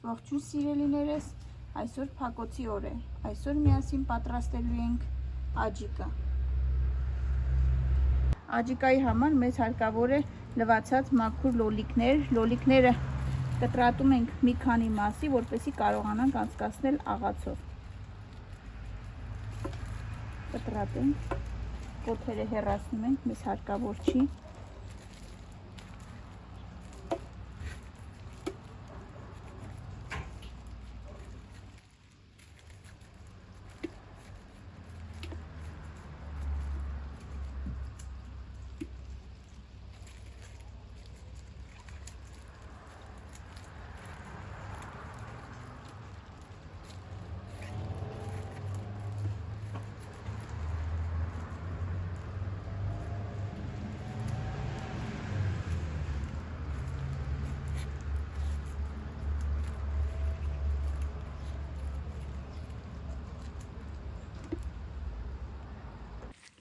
Ողջույն սիրելիներս, այսօր փակոցի օր է, այսօր միասին պատրաստելու ենք աջիկա։ Աջիկայի համար մեզ հարկավոր է լվացած մաքուր լոլիկներ, լոլիկները կտրատում ենք մի քանի մասի, որպեսզի կարողանանք անցկացնել աղացով։ Կտրատենք, կոթերը հեռացնում ենք, մեզ հարկավոր չի։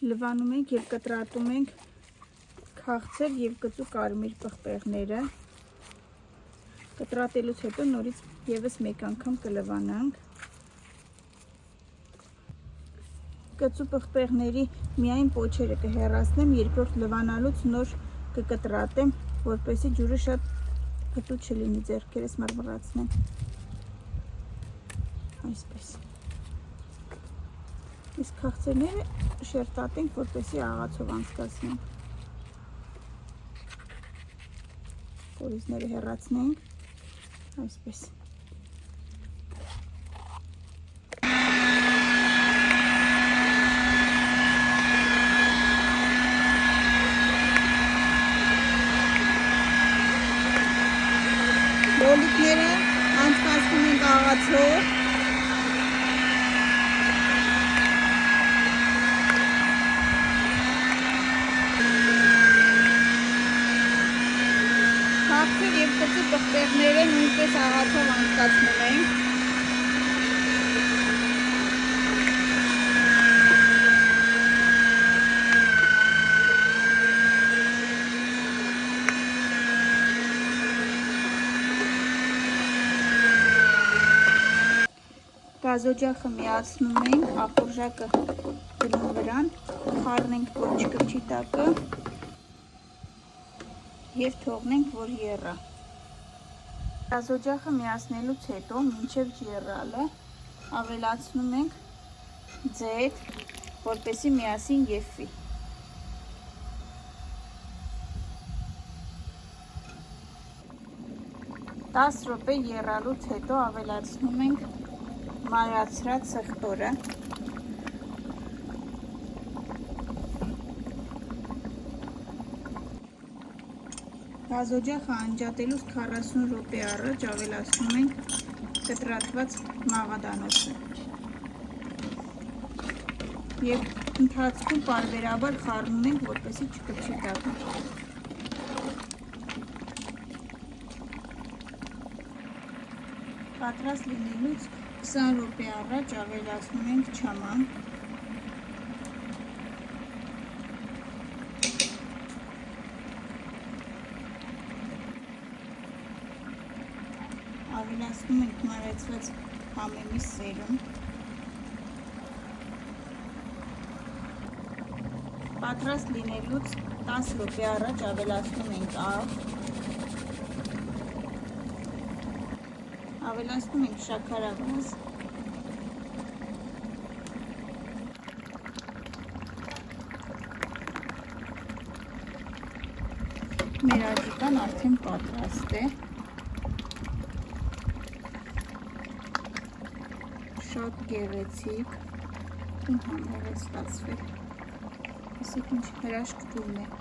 Լվանում ենք և կտրատում ենք քաղցր և կծու կարմիր պղպեղները։ Կտրատելուց հետո նորից ևս մեկ անգամ կլվանանք։ Կծու պղպեղների միայն պոչերը կհեռացնեմ, երկրորդ լվանալուց նոր կկտրատեմ, որպեսզի ջուրը շատ կտու չլինի, ձեռքերս մռմռացնեմ։ Այսպես։ Իսկ քաղցրները շերտատենք, որպեսզի աղացով անցկացնենք։ Կորիզները հեռացնենք, այսպես։ Լոլիկները անցկացնում ենք աղացով։ Քաղցր և կծու պղպեղները նույնպես աղացով անցկացնում ենք։ Գազօջախը միացնում ենք, ախորժակը դնում վրան, խառնենք, որ չկպչի տակը և թողնենք, որ եռա։ Գազօջախը միացնելուց հետո, մինչև եռալը, ավելացնում ենք ձետ, որպեսզի միասին եփվի։ Տաս րոպե եռալուց հետո ավելացնում ենք մայրացրած սխտորը։ Գազօջախը անջատելուց 40 րոպե առաջ ավելացնում ենք կտրատված մաղադանոցը և ընթացքում պարբերաբար խառնում ենք, որպեսզի չկպչի տակը։ Պատրաստ լինելուց 20 րոպե առաջ ավելացնում ենք չաման։ Ավելացնում ենք մարացված համեմի սերում։ Պատրաստ լինելուց 10 րոպե առաջ ավելացնում ենք աղ։ Ավելացնում ենք շաքարավազ։ Մեր աջիկան արդեն պատրաստ է։ Շատ գեղեցիկ ու համեղ է ստացվել։ Ասեք ինչ հրաշք ջուրն է։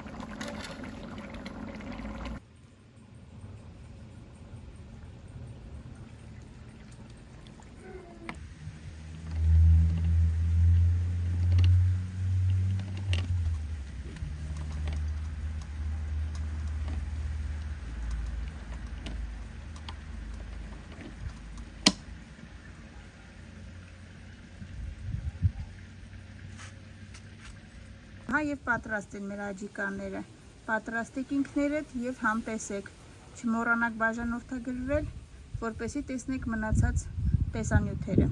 Հա և պատրաստ են մեր աջիկաները, պատրաստեք ինքներդ և համտեսեք, չմոռանաք բաժանորդագրվել, որպեսզի տեսնեք մնացած տեսանյութերը։